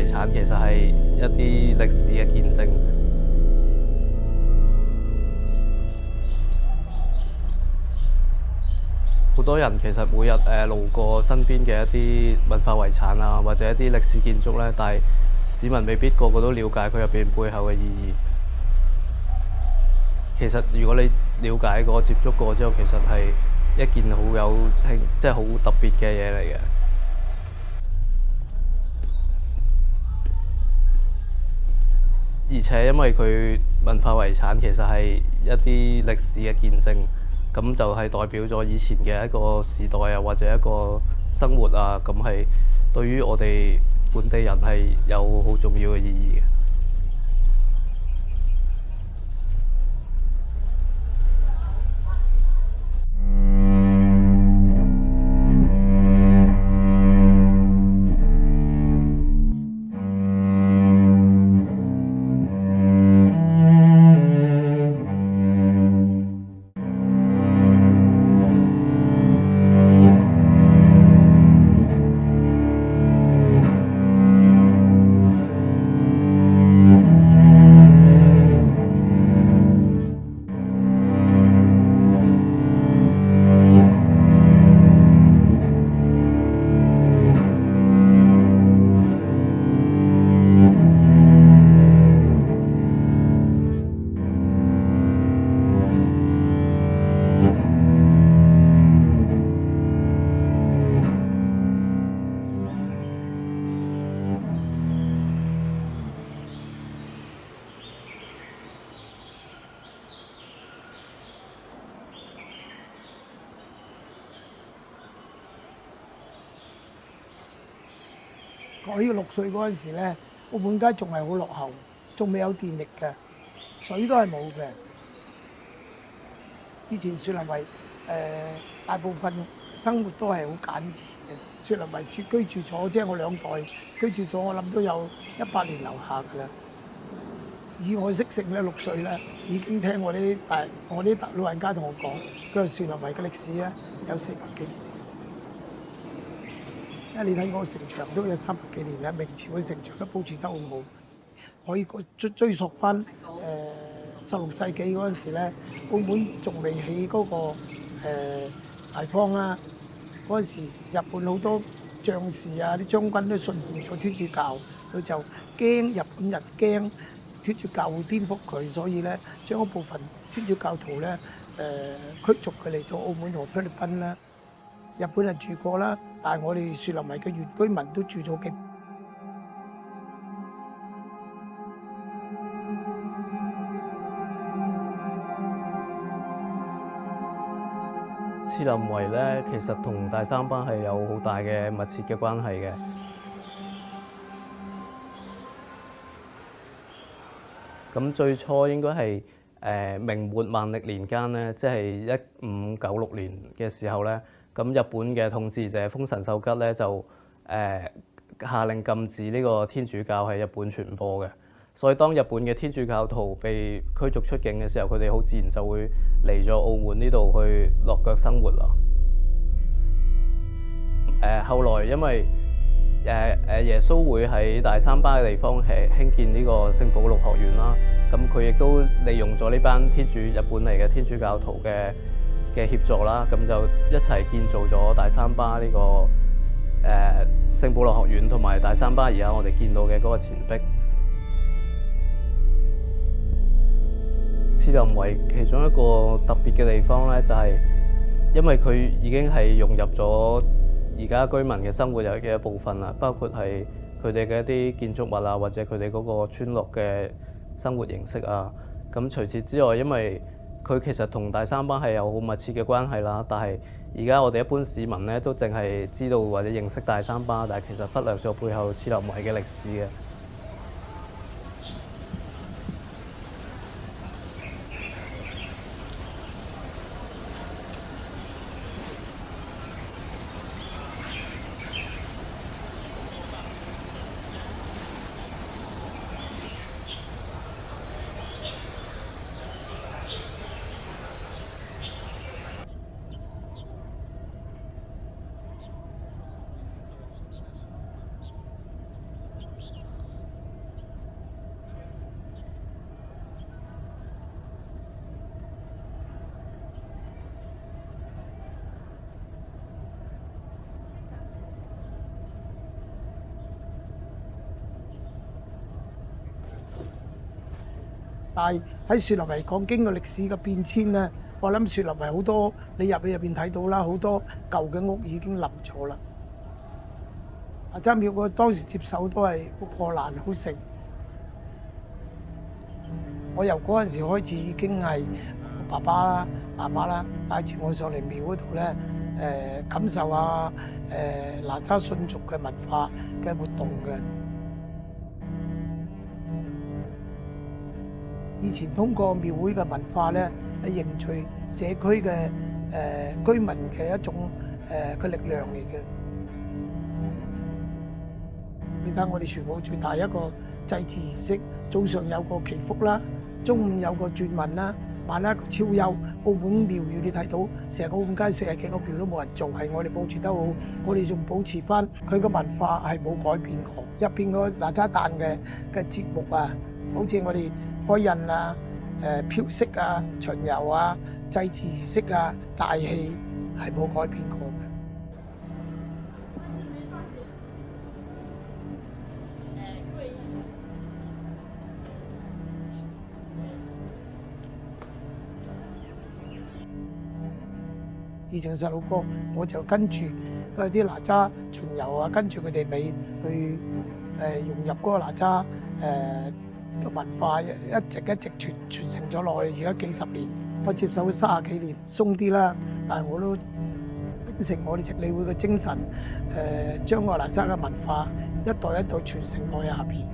遺產其實係一啲歷史嘅見證。好多人其實每日路過身邊嘅一啲文化遺產啊，或者一啲歷史建築咧，但係市民未必個個都了解佢入邊背後嘅意義。其實如果你了解過、接觸過之後，其實係一件好有即係好特別嘅嘢嚟嘅。而且因為佢文化遺產其實係一啲歷史嘅見證，咁就係代表咗以前嘅一個時代啊，或者一個生活啊，咁係對於我哋本地人係有好重要嘅意義嘅。改呢個6歲嗰陣時咧，澳門街仲係好落後，仲未有電力嘅，水都係冇嘅。以前雪林圍大部分生活都係好簡易嘅。雪林圍居住咗，即係我2代居住咗，我諗都有100年樓下㗎啦。以我識性咧，6歲咧已經聽我啲老人家同我講，佢話雪林圍嘅歷史咧有400幾年歷史。因為你睇我城牆都有300幾年啦，明朝嘅城牆都保存得好好，可以追溯翻16世紀嗰陣時咧，澳門仲未起嗰個大坊啦。嗰陣時日本好多將士啊、啲將軍都信奉咗天主教，佢就驚日本人驚天主教會顛覆佢，所以咧將一部分天主教徒咧驅逐佢嚟咗澳門同菲律賓啦。日本人住過啦，但係我哋雪林圍嘅原居民都住咗幾。次林圍咧，其實同大三巴係有好大嘅密切嘅關係嘅。咁最初應該係明末萬曆年間咧，即係1596年嘅時候咧，咁日本嘅統治者豐臣秀吉咧就下令禁止呢個天主教喺日本傳播嘅。所以當日本嘅天主教徒被驅逐出境嘅時候，佢哋好自然就會嚟咗澳門呢度去落腳生活啦。後來因為耶穌會喺大三巴嘅地方興建呢個聖保祿學院啦，咁佢亦都利用咗呢班日本嚟嘅天主教徒嘅協助啦，咁就一齊建造咗大三巴呢個聖保祿學院同埋大三巴而家我哋見到嘅嗰個錢壁。次林圍其中一個特別嘅地方咧，就係因為佢已經係融入咗而家居民嘅生活嘅一部分啦，包括係佢哋嘅一啲建築物啊，或者佢哋嗰個村落嘅生活形式啊。咁除此之外，因為佢其實同大三巴係有好密切嘅關係啦，但係而家我哋一般市民咧都淨係知道或者認識大三巴，但係其實忽略咗背後次林圍嘅歷史嘅。但係喺雪梨嚟講，經過歷史嘅變遷咧，我諗雪梨係好多你入去入邊睇到啦，好多舊嘅屋已經冧咗啦。哪吒廟我當時接手都係好破爛好盛。我由嗰陣時開始已經係爸爸啦、媽媽啦帶住我上嚟廟嗰度咧，感受下哪吒信族嘅文化嘅活動嘅。以前通過廟會嘅文化咧，係凝聚社區嘅居民嘅一種嘅力量嚟嘅。你睇我哋全部最大一個祭祀儀式，早上有個祈福啦，中午有個轉運啦，晚黑一個超幽。澳門廟宇你睇到成個澳門街40幾個廟都冇人做，係我哋佈置得好，我哋仲保持翻佢個文化係冇改變過。入邊個哪吒誕嘅節目啊，好似我哋開印啊、飄色啊、巡遊啊、祭祀儀式啊、大戲係冇改變過嘅。以前細路哥我就跟住嗰啲哪吒巡遊啊，跟住佢哋尾去融入嗰個哪吒嘅文化，一直傳承咗落去，而家幾十年，我接手30幾年，鬆啲啦，但係我都秉承我哋直理會嘅精神，將個哪吒嘅文化一代一代傳承落去下邊。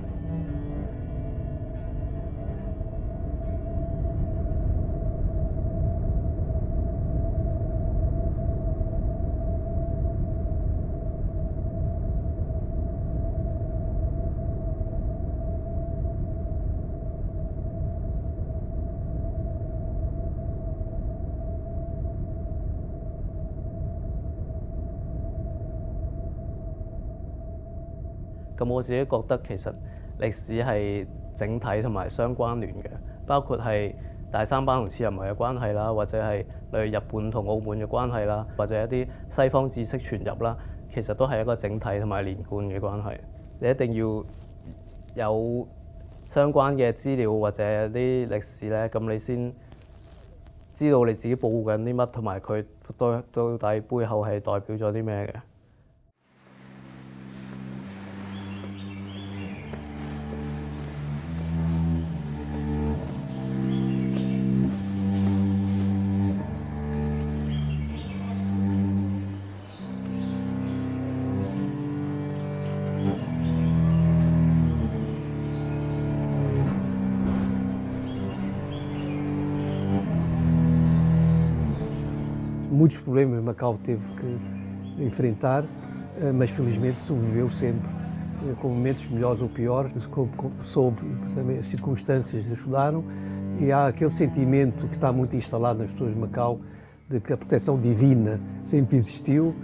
咁我自己覺得其實歷史係整體同埋相關聯嘅，包括係大三巴同次人圍嘅關係啦，或者係例如日本同澳門嘅關係啦，或者一啲西方知識傳入啦，其實都係一個整體同埋連貫嘅關係。你一定要有相關嘅資料或者啲歷史咧，咁你先知道你自己報緊啲乜，同埋佢到底背後係代表咗啲咩嘅。Muitos problemas Macau teve que enfrentar, mas felizmente sobreviveu sempre, com momentos melhores ou piores, soube, as circunstâncias ajudaram e há aquele sentimento que está muito instalado nas pessoas de Macau de que a proteção divina sempre existiu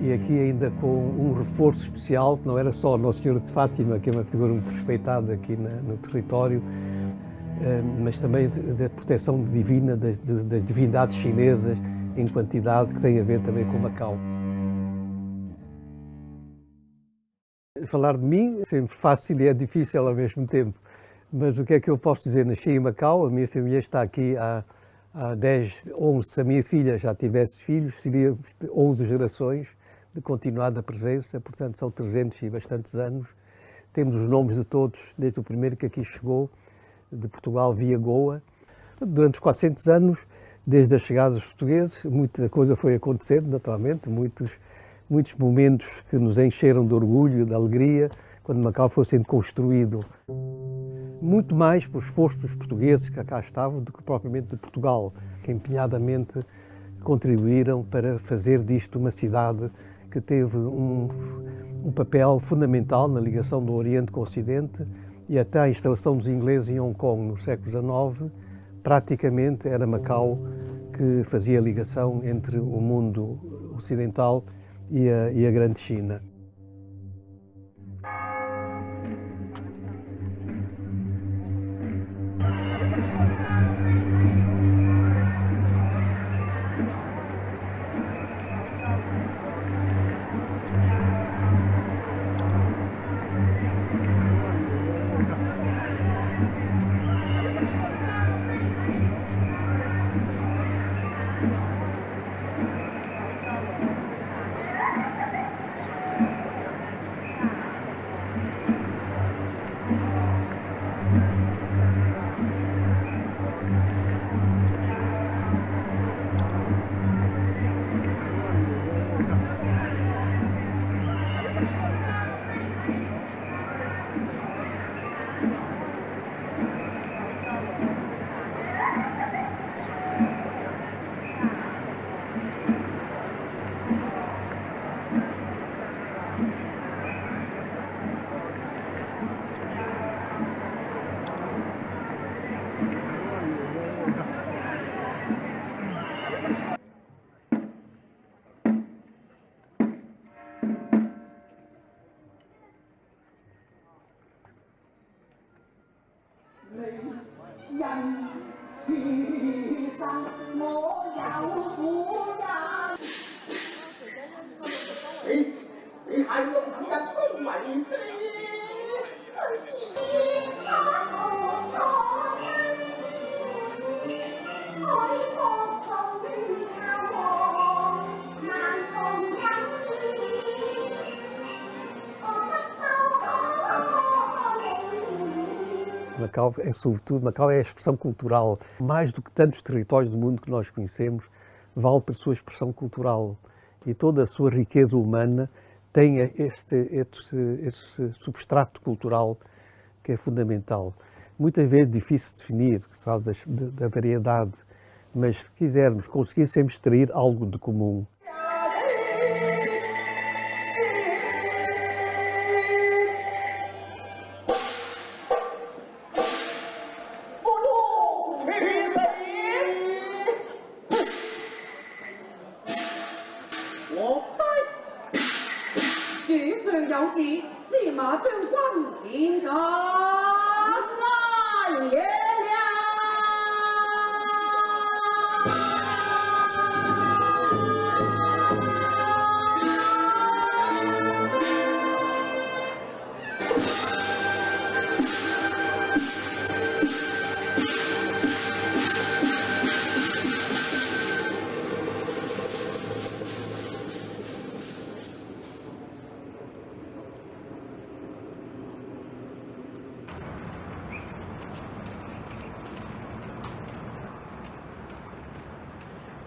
e aqui ainda com um reforço especial, que não era só Nossa Senhora de Fátima, que é uma figura muito respeitada aqui no território, mas também da proteção divina das divindades chinesas em quantidade, que tem a ver também com Macau. Falar de mim é sempre fácil e é difícil ao mesmo tempo, mas o que é que eu posso dizer? Nasci em Macau, a minha família está aqui há 10, 11, se a minha filha já tivesse filhos, seria 11 gerações de continuada presença, portanto são 300 e bastantes anos. Temos os nomes de todos, desde o primeiro que aqui chegou, de Portugal via Goa. Durante os 400 anos, desde a chegada dos portugueses, muita coisa foi acontecendo, naturalmente, muitos momentos que nos encheram de orgulho, de alegria, quando Macau foi sendo construído. Muito mais por esforço dos portugueses que cá estavam do que propriamente de Portugal, que empenhadamente contribuíram para fazer disto uma cidade que teve um papel fundamental na ligação do Oriente com o Ocidente e até a instalação dos ingleses em Hong Kong no século XIX, praticamente era Macau que fazia a ligação entre o mundo ocidental e a grande China. 你还用人家恭维妃？Macau é, sobretudo, Macau é a expressão cultural, mais do que tantos territórios do mundo que nós conhecemos, vale pela sua expressão cultural e toda a sua riqueza humana tem esse substrato cultural que é fundamental. Muitas vezes difícil de definir, por causa da variedade, mas se quisermos conseguir sempre extrair algo de comum.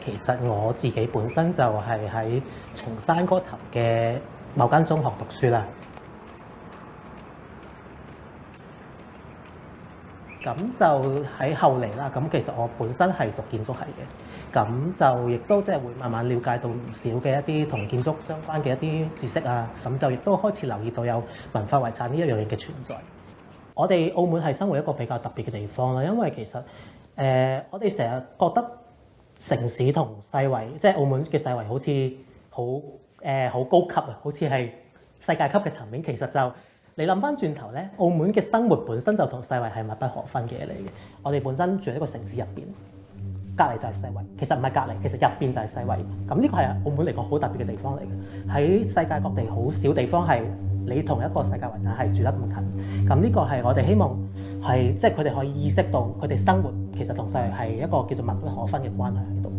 其實我自己本身就係喺松山嗰頭嘅某間中學讀書啦。咁就喺後嚟啦，咁其實我本身係讀建築系嘅，咁就亦都即係會慢慢了解到唔少嘅一啲同建築相關嘅一啲知識啊，咁就亦都開始留意到有文化遺產呢一樣嘢嘅存在。我哋澳門係生活一個比較特別嘅地方啦，因為其實我哋成日覺得城市同世遺，即係澳門嘅世遺好似好高級啊，好似係世界級嘅層面。其實就你諗翻轉頭咧，澳門嘅生活本身就同世遺係密不可分嘅嘢嚟嘅。我哋本身住喺一個城市入邊，隔離就係世遺，其實唔係隔離，其實入邊就係世遺。咁呢個係澳門嚟講好特別嘅地方嚟嘅。喺世界各地好少地方係你同一個世界遺產係住得咁近。咁呢個係我哋希望係即係佢哋可以意識到佢哋生活其實同世遺係一個叫做密不可分嘅關係喺度。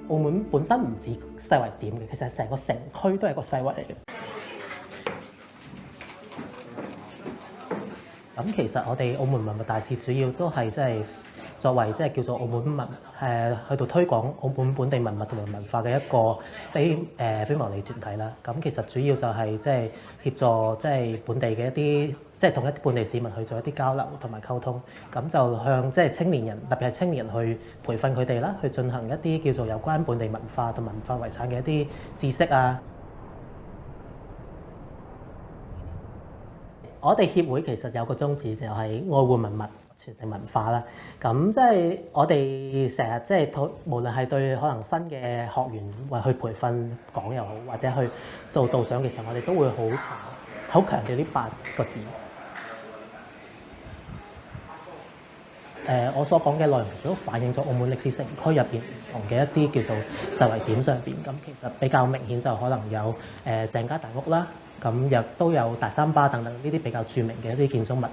澳門本身唔止世遺點嘅，其實成個城區都係個世遺嚟嘅。咁其實我哋澳門文物大使主要都係即係作為即係叫做澳門去到推廣澳門本地文物同埋文化嘅一個非牟利團體啦。咁其實主要就係即係協助即係本地嘅一啲即係同一啲本地市民去做一啲交流同埋溝通，咁就向即係青年人，特別係青年人去培訓佢哋啦，去進行一啲叫做有關本地文化同文化遺產嘅一啲知識啊。我哋協會其實有個宗旨就係愛護文物、傳承文化啦。咁即係我哋成日即係無論係對可能新嘅學員或去培訓講又好，或者去做導賞嘅時候，我哋都會好強調呢8個字。我所講嘅內容其實都反映咗澳門歷史城區入邊唔同嘅一啲叫做實惠點上邊。咁其實比較明顯就可能有鄭家大屋啦。咁亦都有大三巴等等呢啲比較著名嘅一啲建築物，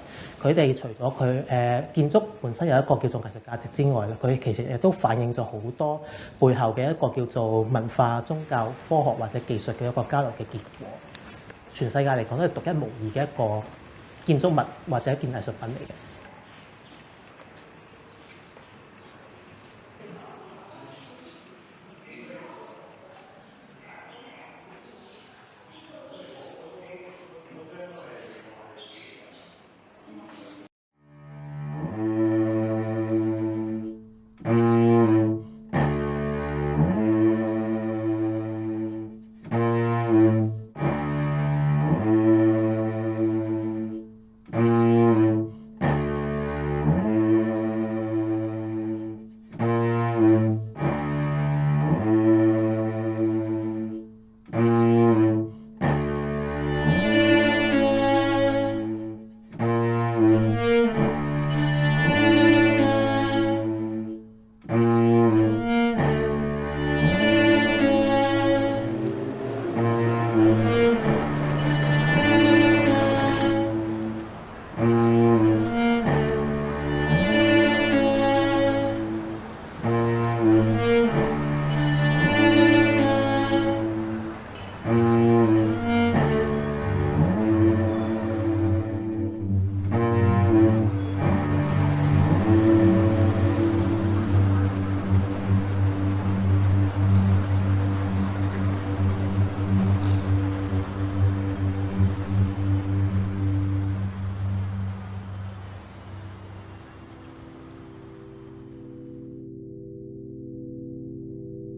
佢哋除咗佢建築本身有一個叫做藝術價值之外咧，佢其實亦都反映咗好多背後嘅一個叫做文化、宗教、科學或者技術嘅一個交流嘅結果。全世界嚟講都係獨一無二嘅一個建築物或者一件藝術品嚟嘅。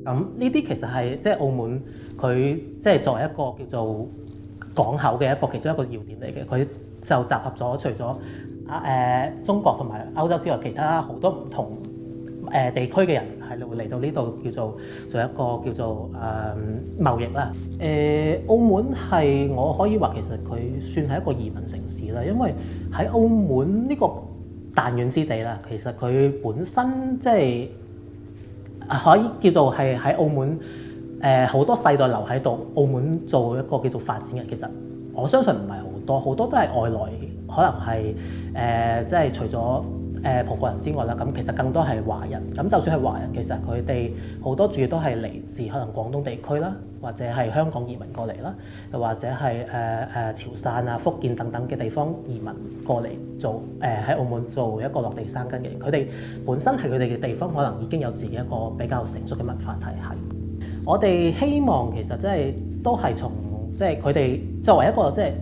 咁呢啲其實係即係澳門佢即係作為一個叫做港口嘅一個其中一個要點嚟嘅，佢就集合咗除咗中國同埋歐洲之外，其他好多唔同地區嘅人係會嚟到呢度叫做做一個叫做貿易啦。澳門係我可以話其實佢算係一個移民城市啦，因為喺澳門呢個彈丸之地啦，其實佢本身即係可以叫做係喺澳門好多世代留喺度，澳門做一個叫做發展嘅。其實我相信唔係好多，好多都係外來，可能係即係除咗葡國人之外啦，咁其實更多係華人。咁就算係華人，其實佢哋好多主要都係嚟自可能廣東地區啦，或者係香港移民過嚟啦，又或者係潮汕啊、福建等等嘅地方移民過嚟做喺澳門做一個落地生根嘅人。佢哋本身係佢哋嘅地方，可能已經有自己一個比較成熟嘅文化體系。我哋希望其實即係都係從即係佢哋作為一個即係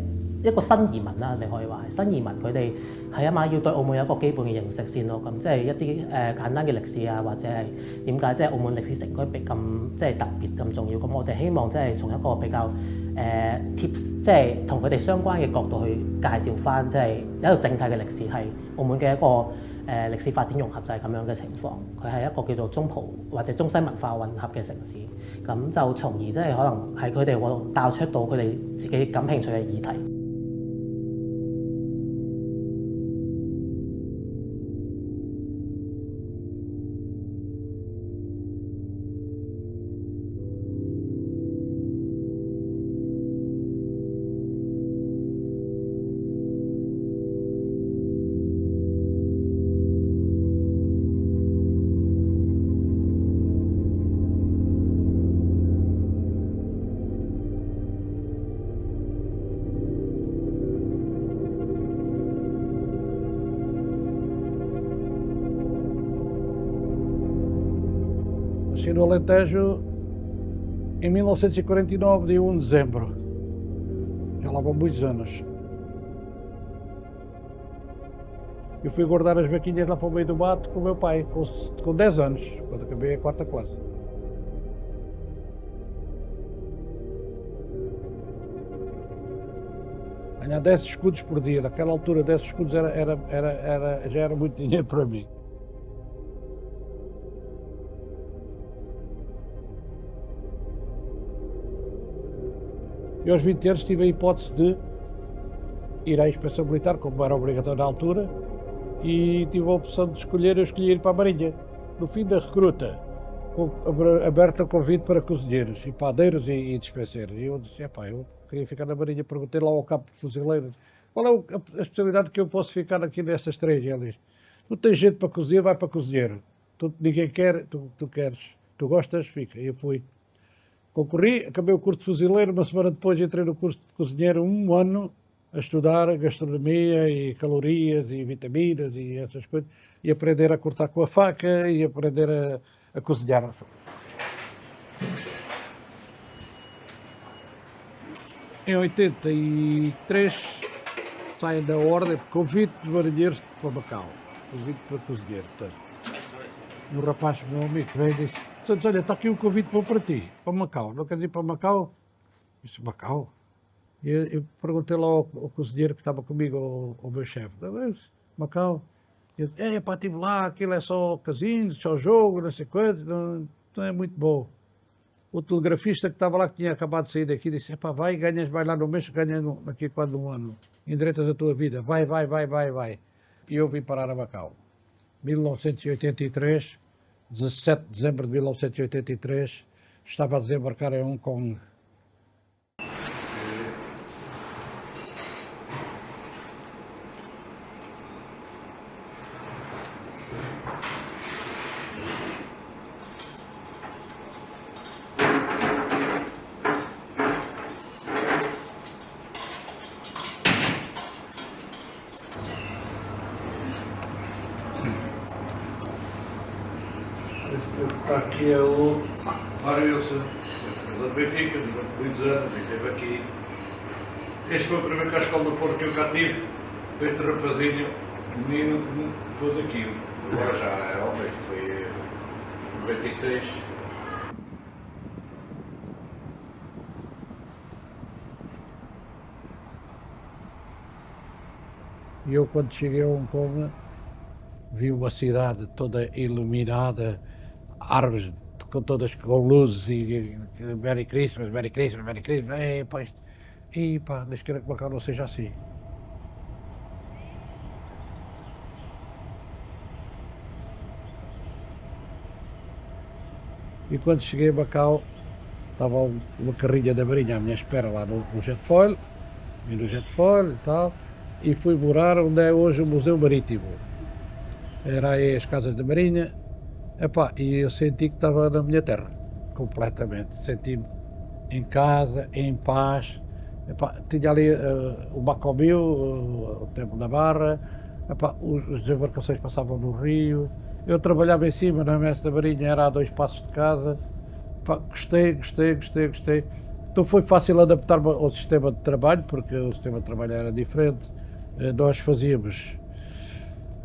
一個新移民啦，你可以話係新移民，佢哋係啊嘛要對澳門有一個基本嘅認識先咯。咁即係一啲簡單嘅歷史啊，或者係點解即係澳門歷史城區咁即係特別咁重要。咁我哋希望即係從一個比較貼，即係同佢哋相關嘅角度去介紹翻，即係一個正態嘅歷史係澳門嘅一個歷史發展融合就係咁樣嘅情況。佢係一個叫做中葡或者中西文化混合嘅城市，咁就從而即係可能喺佢哋嗰度帶出到佢哋自己感興趣嘅議題。Nasci no Alentejo em 1949, dia 1 de dezembro. Já lá vão muitos anos. Eu fui guardar as vaquinhas lá para o meio do mato com o meu pai, com 10 anos, quando acabei a 4ª classe. Ganhar 10 escudos por dia, naquela altura 10 escudos já era muito dinheiro para mim. E aos 20 anos tive a hipótese de ir à inspeção militar, como era obrigatório na altura, e tive a opção de escolher, eu escolhi ir para a Marinha. No fim da recruta, aberto o convite para cozinheiros, e padeiros e despeceiros. E eu disse, eu queria ficar na Marinha, perguntei lá ao cabo fuzileiro, qual é a especialidade que eu posso ficar aqui nestas 3? E ele disse, tu tens gente para cozinhar, vai para cozinheiro. Ninguém quer, tu queres, tu gostas, fica. E eu fui. Concorri, acabei o curso de fuzileiro, uma semana depois entrei no curso de cozinheiro, 1 ano, a estudar gastronomia e calorias e vitaminas e essas coisas, e aprender a cortar com a faca e aprender a cozinhar. Em 83 saem da ordem convite de marinheiros para Macau, convite para cozinheiro. E o rapaz, meu amigo, veio e disse, olha, está aqui um convite bom para ti, para Macau. Não queres ir para Macau? Eu disse, Macau? E eu perguntei lá ao cozinheiro que estava comigo, ao meu chefe, Macau? Ele disse, estive lá, aquilo é só casino, só jogo, não sei quanto, não é muito bom. O telegrafista que estava lá, que tinha acabado de sair daqui, disse, vai, vai lá no mês, ganhas daqui a quase 1 ano, endireitas a tua vida, vai. E eu vim parar a Macau. 1983, 17 de dezembro de 1983, estava a desembarcar em Hong Kong. Aqui é o Mário Wilson, do Benfica, de muitos anos, e esteve aqui. Este foi o primeiro cascal do Porto que eu cá tive. Foi este rapazinho, menino, que me pôs aqui. Agora já é homem, foi em 96. E eu, quando cheguei a Hong Kong, vi uma cidade toda iluminada, árvores todas com luzes e Merry Christmas, Merry Christmas, Merry Christmas. Deixa que Macau não seja assim. E quando cheguei a Macau, estava uma carrinha da Marinha à minha espera lá no Jetfoil, vim no Jetfoil e tal, e fui morar onde é hoje o Museu Marítimo. Era aí as casas da Marinha. E eu senti que estava na minha terra, completamente. Senti-me em casa, em paz. Tinha ali o Macomil, o Tempo da Barra, as embarcações passavam no rio. Eu trabalhava em cima na messe da Marinha, era a 2 passos de casa. Gostei. Então foi fácil adaptar-me ao sistema de trabalho, porque o sistema de trabalho era diferente. Nós fazíamos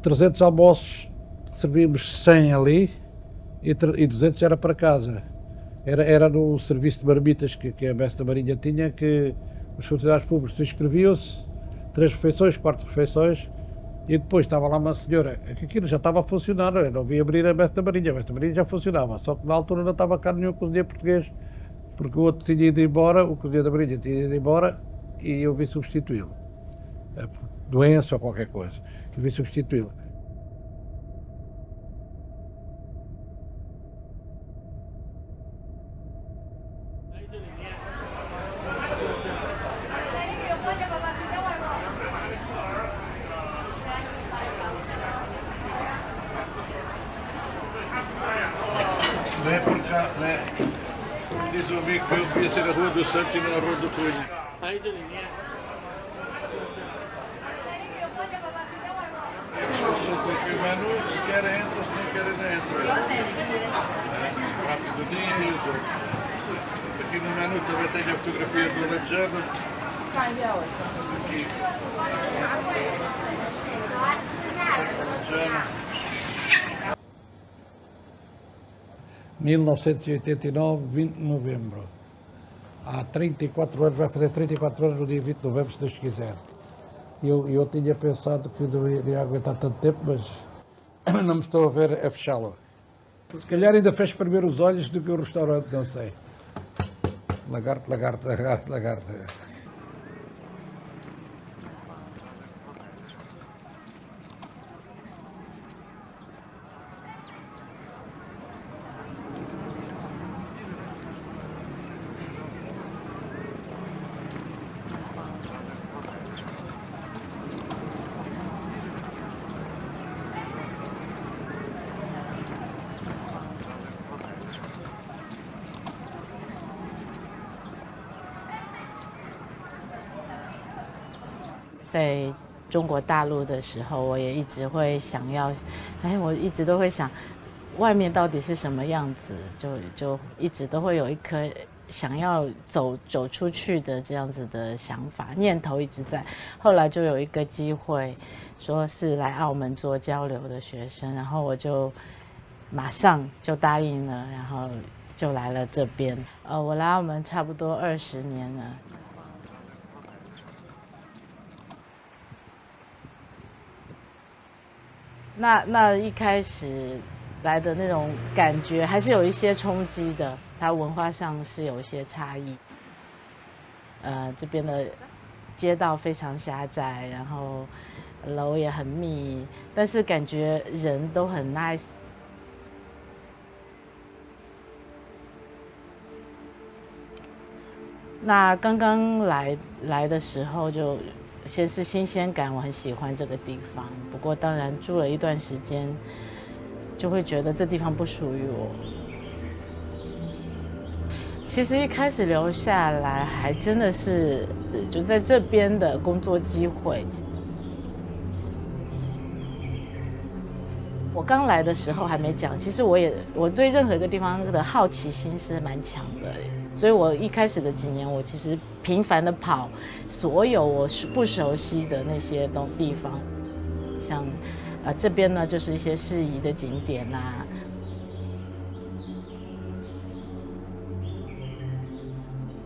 300 almoços, servíamos 100 ali, e 200 era para casa. Era no serviço de marmitas que a messe da Marinha tinha, que os funcionários públicos inscreviam-se, 3 refeições, 4 refeições, e depois estava lá uma senhora, que aquilo já estava a funcionar, eu não vi abrir a messe da Marinha já funcionava, só que na altura não estava cá nenhum cozinheiro português, porque o outro tinha ido embora, o cozinheiro da Marinha tinha ido embora, e eu vim substituí-lo. Doença ou qualquer coisa, eu vim substituí-lo. Não é por cá, não é? Como diz o amigo meu, devia ser a Rua do Santos e não a Rua do Cunha. Eles são com o menu, se querem entram, se não querem não entram. O prato do dia e os outros. Aqui no menu também tem a fotografia do Alexandre. Aqui. 1989, 20 de novembro. Há 34 anos, vai fazer 34 anos no dia 20 de novembro, se Deus quiser. Eu tinha pensado que não iria aguentar tanto tempo, mas não me estou a ver a fechá-lo. Se calhar ainda fecho primeiro os olhos do que o restaurante, não sei. Lagarto, lagarto, lagarto, lagarto.在中国大陆的时候，我也一直会想要，我一直都会想，外面到底是什么样子，就一直都会有一颗想要走出去的这样子的想法念头一直在。后来就有一个机会，说是来澳门做交流的学生，然后我就马上就答应了，然后就来了这边。我来澳门差不多20年了。那一开始来的那种感觉还是有一些冲击的，它文化上是有一些差异。这边的街道非常狭窄，然后楼也很密，但是感觉人都很 nice。那刚刚来的时候就。先是新鲜感，我很喜欢这个地方。不过当然住了一段时间，就会觉得这地方不属于我。其实一开始留下来，还真的是就在这边的工作机会。我刚来的时候还没讲，其实我对任何一个地方的好奇心是蛮强的。所以我一开始的几年，我其实频繁的跑所有我不熟悉的那些地方，像这边呢就是一些适宜的景点啊。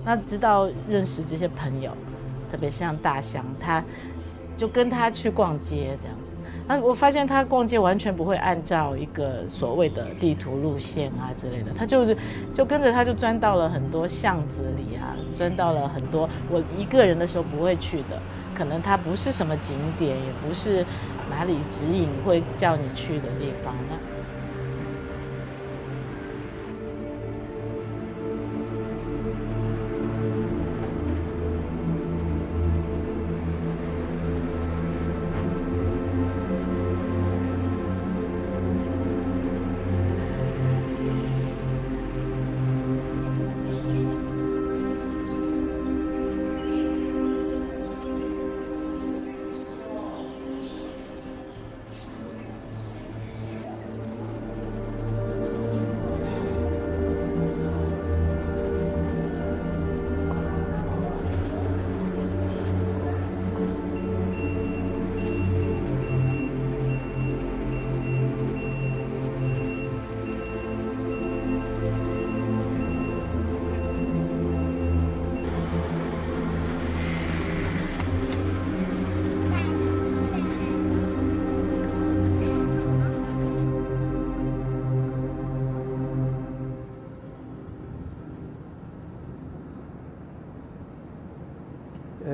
那直到认识这些朋友，特别像大香，他就跟他去逛街这样子。我发现他逛街完全不会按照一个所谓的地图路线啊之类的，他就跟着他就钻到了很多巷子里啊，钻到了很多我一个人的时候不会去的，可能它不是什么景点，也不是哪里指引会叫你去的地方。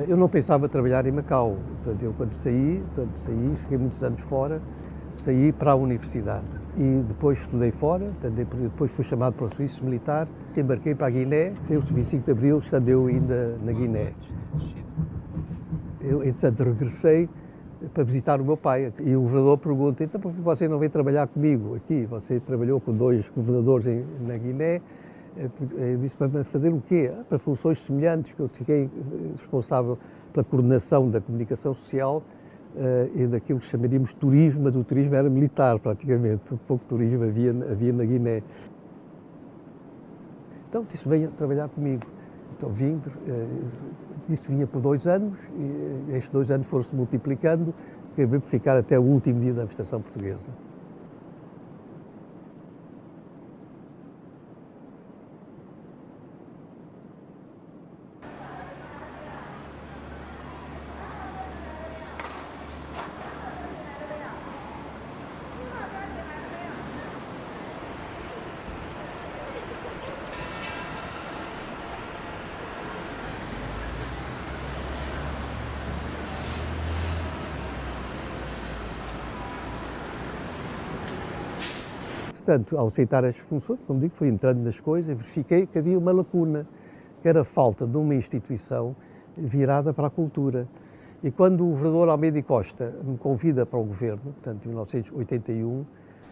Eu não pensava trabalhar em Macau. Portanto, eu quando saí, fiquei muitos anos fora, saí para a universidade e depois estudei fora, depois fui chamado para o serviço militar, embarquei para a Guiné, deu o 25 de Abril, estando eu ainda na Guiné. Eu, entretanto, regressei para visitar o meu pai e o governador pergunta, então por que você não veio trabalhar comigo aqui? Você trabalhou com 2 governadores na Guiné. Eu disse, para fazer o quê? Para funções semelhantes, que eu fiquei responsável pela coordenação da comunicação social e daquilo que chamaríamos turismo, mas o turismo era militar praticamente, pouco turismo havia na Guiné. Então disse, venha trabalhar comigo. Então disse que vinha por 2 anos, e estes 2 anos foram-se multiplicando, acabei por ficar até o último dia da administração portuguesa. Portanto, ao aceitar as funções, como digo, fui entrando nas coisas, verifiquei que havia uma lacuna, que era a falta de uma instituição virada para a cultura. E quando o governador Almeida Costa me convida para o governo, portanto, em 1981,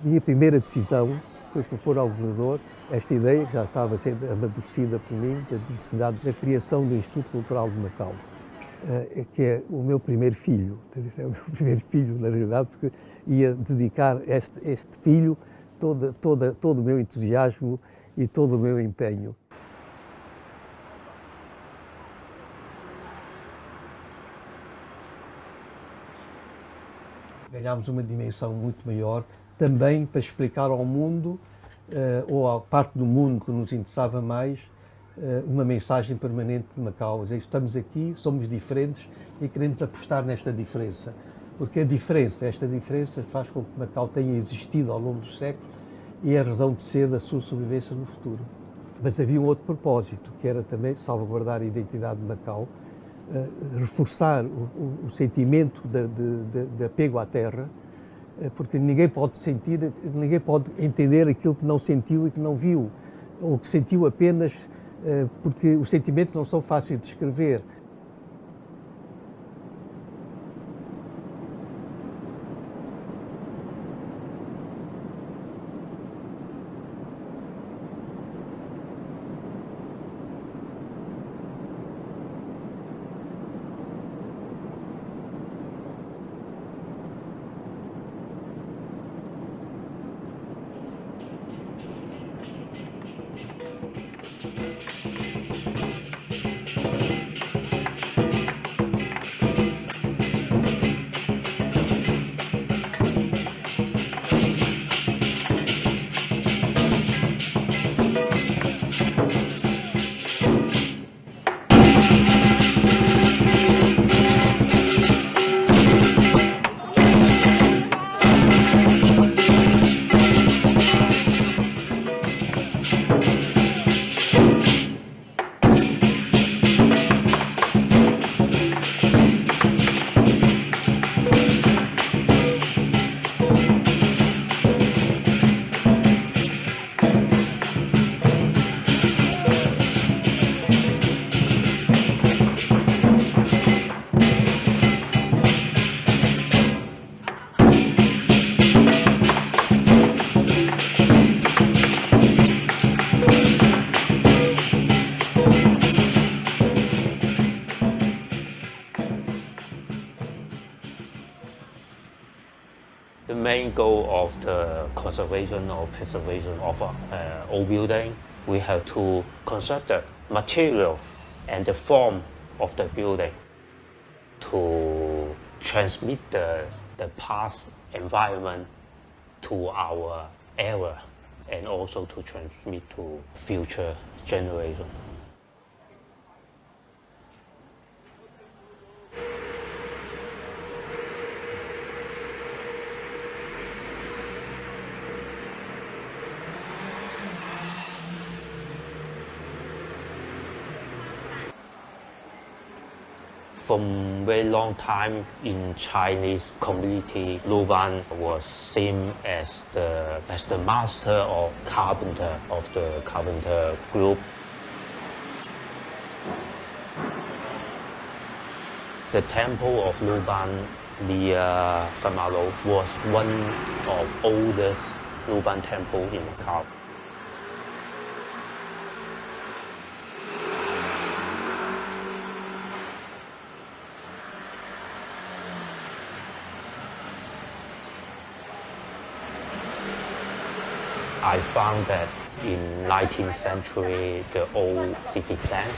minha primeira decisão foi propor ao governador esta ideia, que já estava sendo amadurecida por mim, da necessidade da criação do Instituto Cultural de Macau, que é o meu primeiro filho. É o meu primeiro filho, na realidade, porque ia dedicar este filho todo o meu entusiasmo e todo o meu empenho. Ganhámos uma dimensão muito maior, também para explicar ao mundo, ou à parte do mundo que nos interessava mais, uma mensagem permanente de Macau. Dizer, estamos aqui, somos diferentes e queremos apostar nesta diferença. Porque esta diferença faz com que Macau tenha existido ao longo dos séculos e é a razão de ser da sua sobrevivência no futuro. Mas havia um outro propósito, que era também salvaguardar a identidade de Macau, reforçar o sentimento de apego à terra, porque ninguém pode sentir, ninguém pode entender aquilo que não sentiu e que não viu, ou que sentiu apenas porque os sentimentos não são fáceis de descrever. The main goal of the conservation or preservation of an old building, we have to conserve the material and the form of the building to transmit the past environment to our era and also to transmit to future generations. From very long time in Chinese community, Luban was seen as the master or carpenter of the carpenter group. The temple of Luban near Saint-Malo was one of oldest Luban temple in Macau. I found that in 19th century, the old city plan,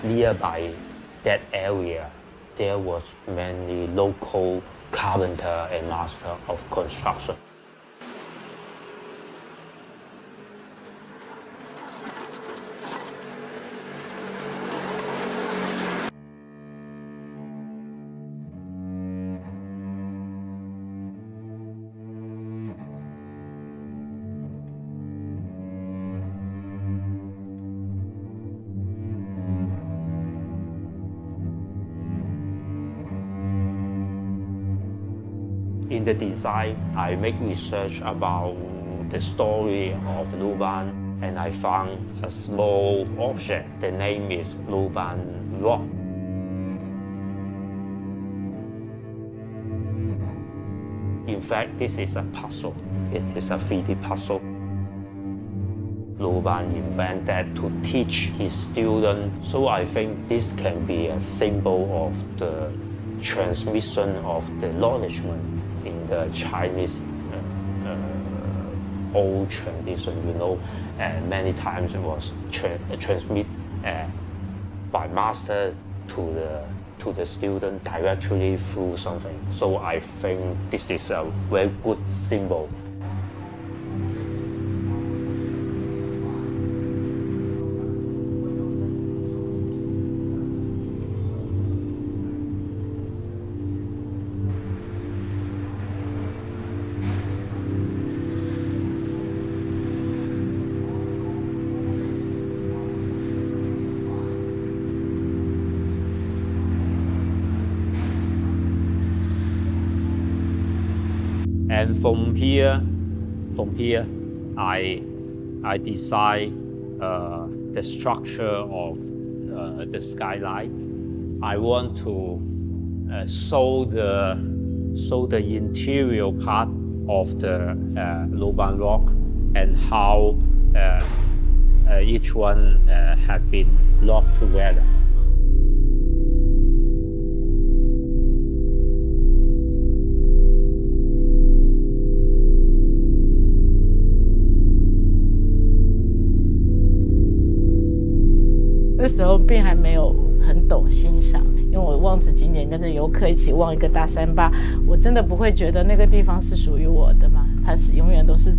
nearby that area there was many local carpenter and master of construction. In the design, I make research about the story of Luban, and I found a small object. The name is Luban Rock. In fact, this is a puzzle. It is a 3D puzzle. Luban invented to teach his students, so I think this can be a symbol of the transmission of the knowledge in the Chinese old tradition, and many times it was transmitted by master to the student directly through something. So I think this is a very good symbol. And from here, I design the structure of the skyline. I want to show the interior part of the Luban Rock and how each one had been locked together. 那时候并还没有很懂欣赏，因为我望子景点跟着游客一起望一个大三巴，我真的不会觉得那个地方是属于我的嘛，它是永远都是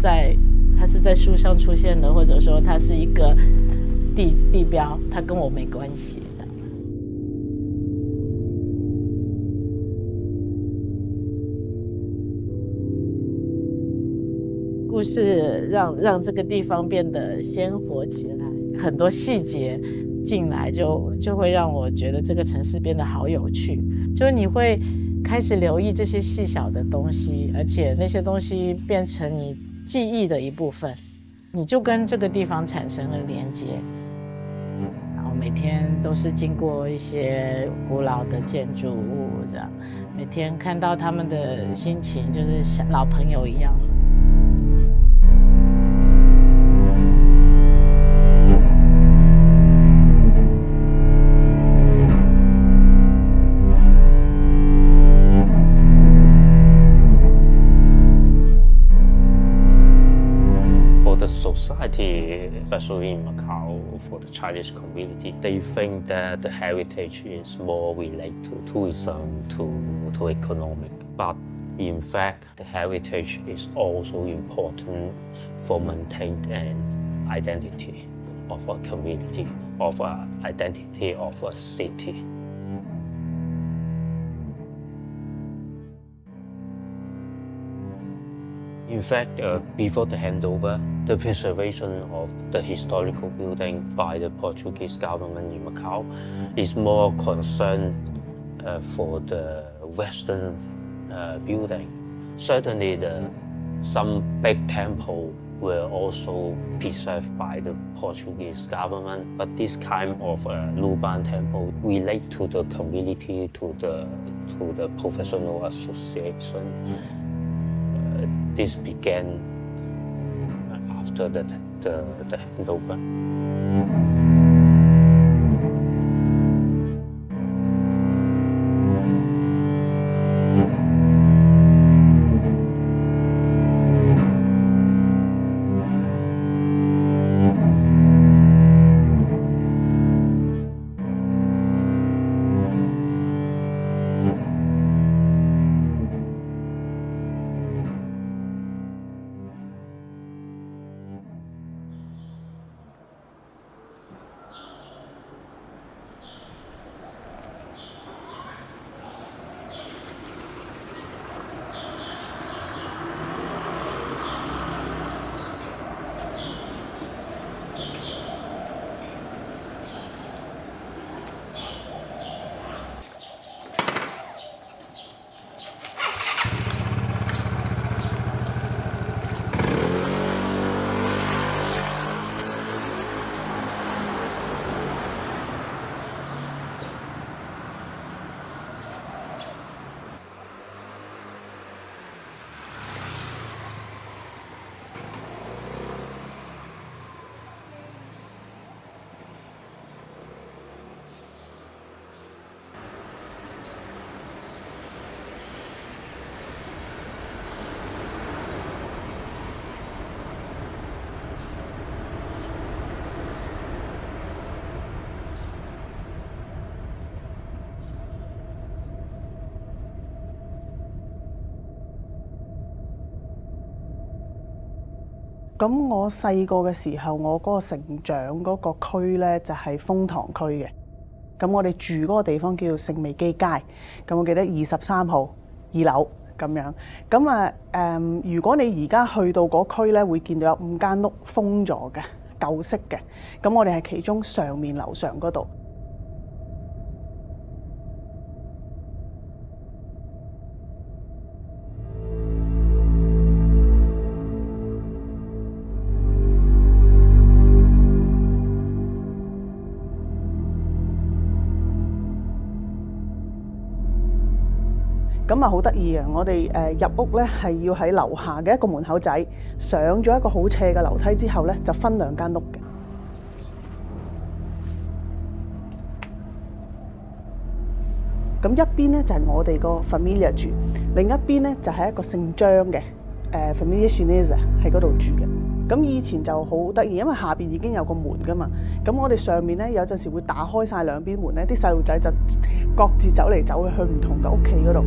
它是在书上出现的，或者说它是一个地标，它跟我没关系。这样。故事让这个地方变得鲜活起来，很多细节进来就会让我觉得这个城市变得好有趣，就是你会开始留意这些细小的东西，而且那些东西变成你记忆的一部分，你就跟这个地方产生了连接。然后每天都是经过一些古老的建筑物，这样每天看到他们的心情就是像老朋友一样。 Society, especially in Macau, for the Chinese community, they think that the heritage is more related to tourism, to economic. But in fact, the heritage is also important for maintaining an identity of a community, of an identity of a city. In fact, before the handover, the preservation of the historical building by the Portuguese government in Macau is more concerned for the Western building. Certainly, some big temple were also preserved by the Portuguese government, but this kind of Luban temple relate to the community, to the professional association. This began after the handover. 咁我細個嘅時候，我嗰個成長嗰個區咧就係豐塘區嘅。咁我哋住嗰個地方叫做聖美基街。咁我記得23號2樓咁樣。咁如果你而家去到嗰區咧，會見到有5間屋封咗嘅，舊式嘅。咁我哋係其中上面樓上嗰度。咁啊好得意嘅，我哋入屋咧係要喺樓下嘅一個門口仔，上咗一個好斜嘅樓梯之後咧，就分2間屋嘅。咁一邊咧就係我哋個 familia 住，另一邊咧就係一個姓張嘅familia Chinese 喺嗰度住嘅。咁以前就好得意，因為下邊已經有個門噶嘛。咁我哋上面咧有陣時會打開晒2邊門咧，啲細路仔就各自走嚟走去唔同嘅屋企嗰度。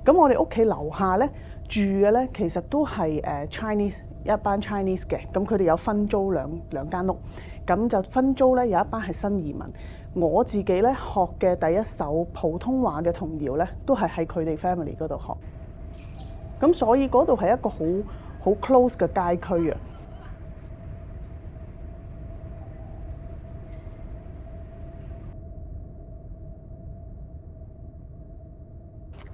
咁我哋屋企樓下咧住嘅咧，其實都係Chinese 一班 Chinese 嘅，咁佢哋有分租兩間屋，咁就分租咧有一班係新移民。我自己咧學嘅第一首普通話嘅童謠咧，都係喺佢哋 family 嗰度學。咁所以嗰度係一個好 close 嘅街區啊。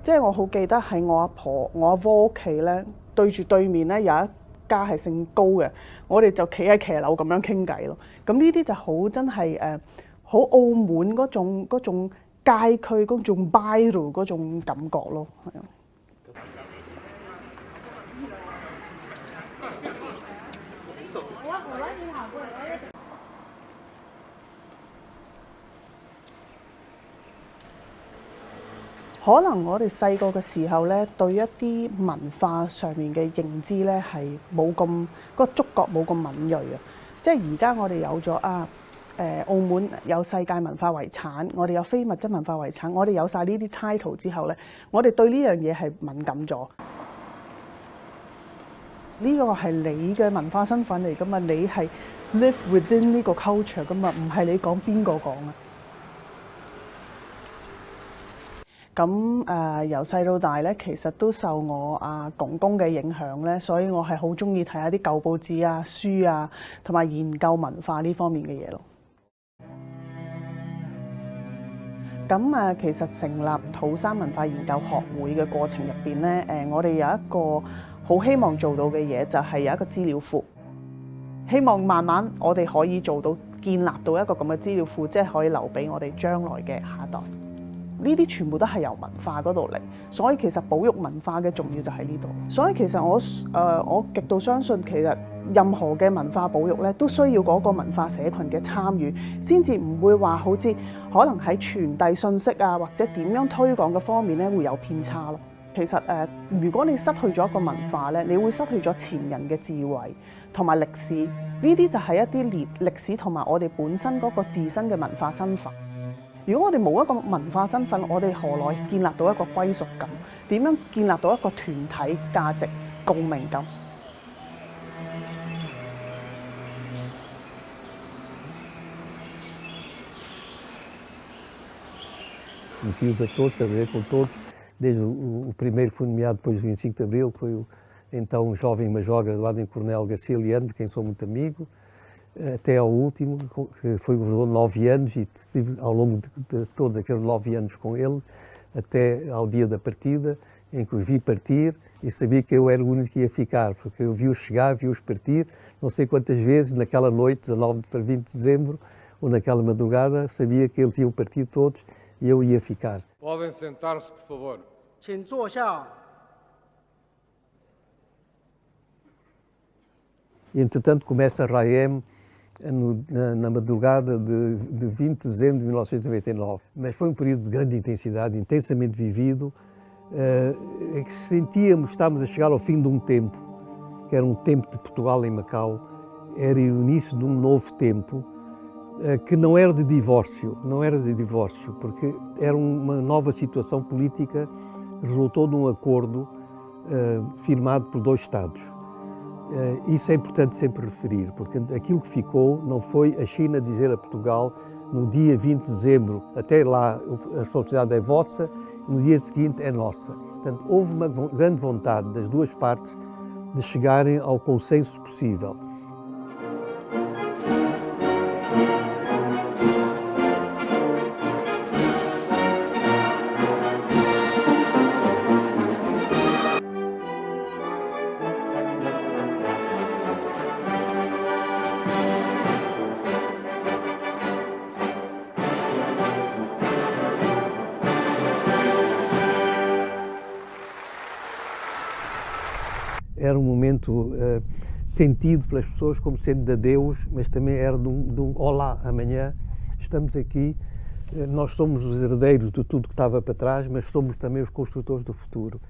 即係我好記得喺我阿婆、我阿哥屋企咧，對住對面咧有一家係姓高嘅，我哋就企喺騎樓咁樣傾偈咯。咁呢啲就好真係好澳門嗰種街區嗰種 bairro 嗰種感覺咯，係啊。可能我哋細個嘅時候咧，對一啲文化上面嘅認知咧係冇咁嗰個觸覺冇咁敏鋭啊！即係而家我哋有咗澳門有世界文化遺產，我哋有非物質文化遺產，我哋有晒呢啲 title 之後咧，我哋對呢樣嘢係敏感咗。呢個係你嘅文化身份嚟噶嘛？你係 live within 呢個 culture 噶嘛？唔係你講邊個講啊？咁由細到大咧，其實都受我公公嘅影響咧，所以我係好中意睇下啲舊報紙啊、書啊，同埋研究文化呢方面嘅嘢咯。咁其實成立土生文化研究學會嘅過程入邊咧，我哋有一個好希望做到嘅嘢，就係有一個資料庫，希望慢慢我哋可以做到建立到一個咁嘅資料庫，即係可以留俾我哋將來嘅下一代。呢啲全部都係由文化嗰度嚟，所以其實保育文化嘅重要就喺呢度。所以其實我極度相信，其實任何嘅文化保育咧，都需要嗰個文化社群嘅參與，先至唔會話好似可能喺傳遞信息啊，或者點樣推廣嘅方面咧會有偏差咯。其實如果你失去咗一個文化咧，你會失去咗前人嘅智慧同埋歷史，呢啲就係一啲歷史同埋我哋本身嗰個自身嘅文化身份。如果我哋冇一個文化身份，我哋何來建立到一個歸屬感？點樣建立到一個團體價值共鳴感Conheci-os a todos, trabalhei com todos, desde o primeiro que foi nomeado depois do 25 de Abril, que foi o então jovem major graduado em Coronel Garcia Leandro, de quem sou muito amigo, até ao último, que foi governador 9 anos e estive ao longo de todos aqueles 9 anos com ele, até ao dia da partida, em que os vi partir e sabia que eu era o único que ia ficar, porque eu vi-os chegar, vi-os partir, não sei quantas vezes, naquela noite, 19 para 20 de dezembro, ou naquela madrugada, sabia que eles iam partir todos e eu ia ficar. Podem sentar-se, por favor. 请坐下。 E, entretanto, começa a RAEM na madrugada de 20 de dezembro de 1999. Mas foi um período de grande intensidade, intensamente vivido, em que sentíamos que estávamos a chegar ao fim de um tempo, que era um tempo de Portugal em Macau, era o início de um novo tempo que não era de divórcio, porque era uma nova situação política, resultou de um acordo firmado por 2 Estados. Isso é importante sempre referir, porque aquilo que ficou não foi a China dizer a Portugal no dia 20 de dezembro, até lá a responsabilidade é vossa, no dia seguinte é nossa. Portanto, houve uma grande vontade das 2 partes de chegarem ao consenso possível. Era um momento sentido pelas pessoas como sendo de adeus, mas também era de um olá, amanhã estamos aqui, nós somos os herdeiros de tudo que estava para trás, mas somos também os construtores do futuro.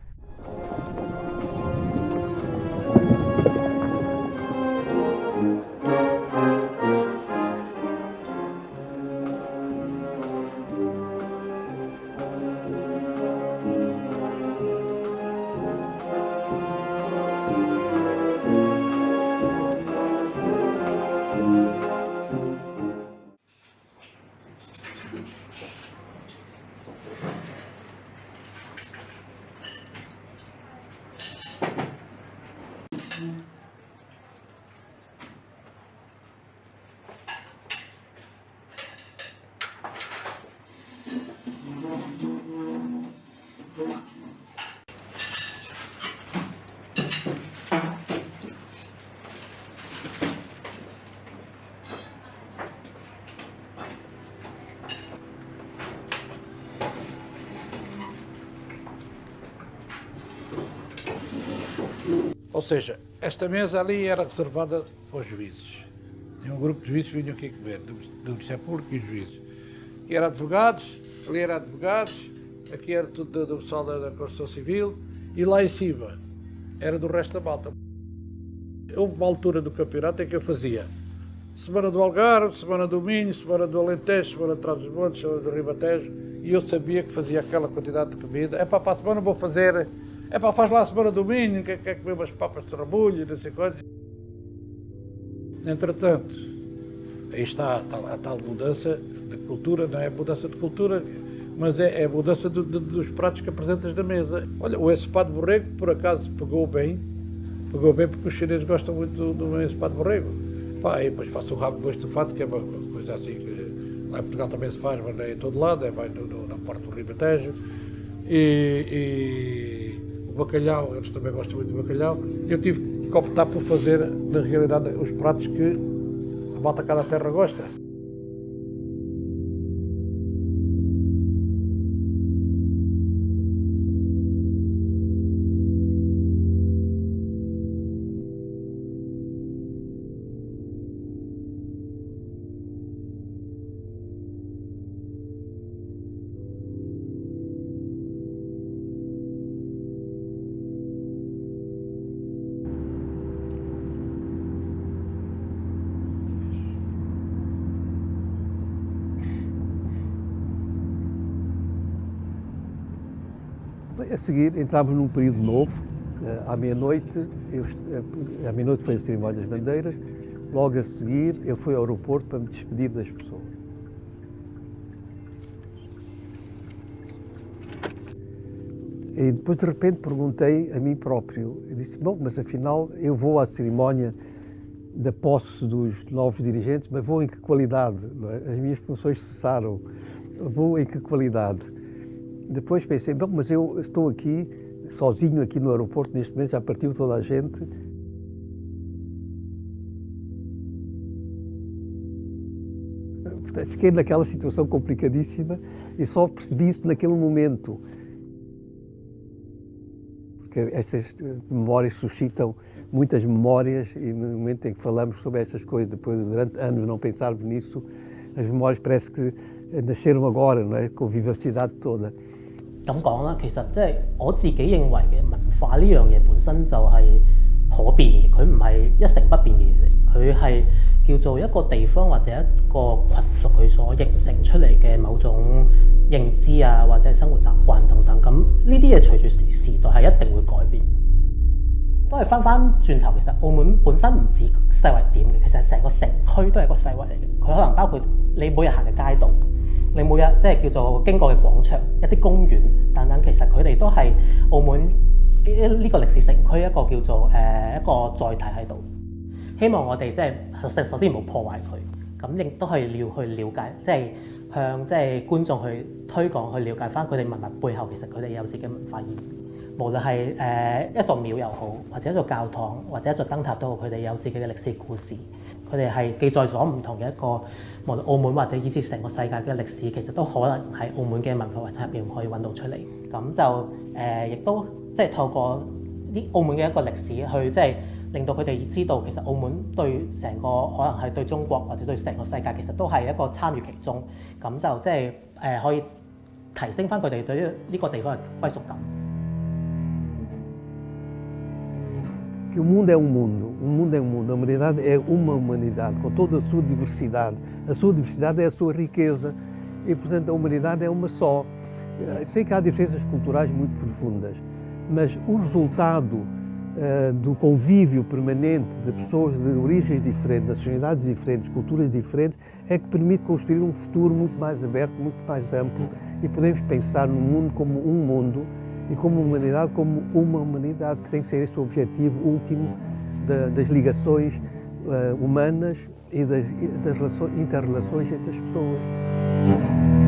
Ou seja, esta mesa ali era reservada aos juízes. Tinha um grupo de juízes que vinham aqui comer, do Ministério Público e os juízes. Aqui era advogados, ali era advogados, aqui era tudo do pessoal da Constituição Civil e lá em cima era do resto da malta. Houve uma altura do campeonato em que eu fazia semana do Algarve, semana do Minho, semana do Alentejo, semana de Trás-os-Montes, semana do Ribatejo, e eu sabia que fazia aquela quantidade de comida. Para a semana vou fazer... faz lá a semana do Minho, quer comer umas papas de trabulho, não sei quantas. Entretanto, aí está a tal mudança de cultura, não é mudança de cultura, mas é a mudança dos pratos que apresentas na mesa. Olha, o ensopado de borrego, por acaso, pegou bem porque os chineses gostam muito do ensopado de borrego. E depois faço o rabo de bois estufado, que é uma coisa assim que lá em Portugal também se faz, mas não é em todo lado, é bem na porta do Ribatejo. O bacalhau, eles também gostam muito do bacalhau. Eu tive que optar por fazer, na realidade, os pratos que a malta cá da terra gosta. A seguir, entramos num período novo. À meia-noite foi a cerimónia das bandeiras. Logo a seguir, eu fui ao aeroporto para me despedir das pessoas. E depois, de repente, perguntei a mim próprio. Eu disse, bom, mas afinal, eu vou à cerimónia da posse dos novos dirigentes, mas vou em que qualidade? Não é? As minhas funções cessaram. Vou em que qualidade? Depois pensei, bom, mas eu estou aqui, sozinho aqui no aeroporto, neste momento já partiu toda a gente. Fiquei naquela situação complicadíssima e só percebi isso naquele momento. Porque estas memórias suscitam muitas memórias e no momento em que falamos sobre estas coisas, depois durante anos não pensarmos nisso, as memórias parece que nasceram agora, não é? Com a vivacidade toda. 咁講啦，其實即係我自己認為嘅文化呢樣嘢本身就係可變嘅，佢唔係一成不變嘅嘢嚟，佢係叫做一個地方或者一個群族佢所形成出嚟嘅某種認知啊，或者係生活習慣等等。咁呢啲嘢隨住時代係一定會改變。都係翻轉頭，其實澳門本身唔止世遺點嘅，其實成個城區都係一個世遺嚟嘅。佢可能包括你每日行嘅街道，你每日即係叫做經過嘅廣場、一啲公園等等，其實佢哋都係澳門呢個歷史城區一個叫做一個載體喺度。希望我哋即係首先唔好破壞佢，咁亦都係要去了解，即係向即係觀眾去推廣、去了解翻佢哋文物背後其實佢哋有自己嘅文化意義。無論係一座廟又好，或者一座教堂，或者一座燈塔都好，佢哋有自己嘅歷史故事。佢哋係記載咗唔同嘅一個，無論澳門或者以至成個世界嘅歷史，其實都可能喺澳門嘅文化遺產入邊可以揾到出嚟。咁就亦都即係透過啲澳門嘅一個歷史去即係令到佢哋知道，其實澳門對成個可能係對中國或者對成個世界，其實都係一個參與其中。咁就即係可以提升翻佢哋對於呢個地方嘅歸屬感。Que o mundo é um mundo, o mundo é um mundo, a humanidade é uma humanidade, com toda a sua diversidade. A sua diversidade é a sua riqueza e, portanto, a humanidade é uma só. Sei que há diferenças culturais muito profundas, mas o resultado do convívio permanente de pessoas de origens diferentes, nacionalidades diferentes, culturas diferentes, é que permite construir um futuro muito mais aberto, muito mais amplo e podemos pensar no mundo como um mundo e como humanidade, como uma humanidade que tem que ser esse o objetivo último das ligações humanas e das inter-relações entre as pessoas.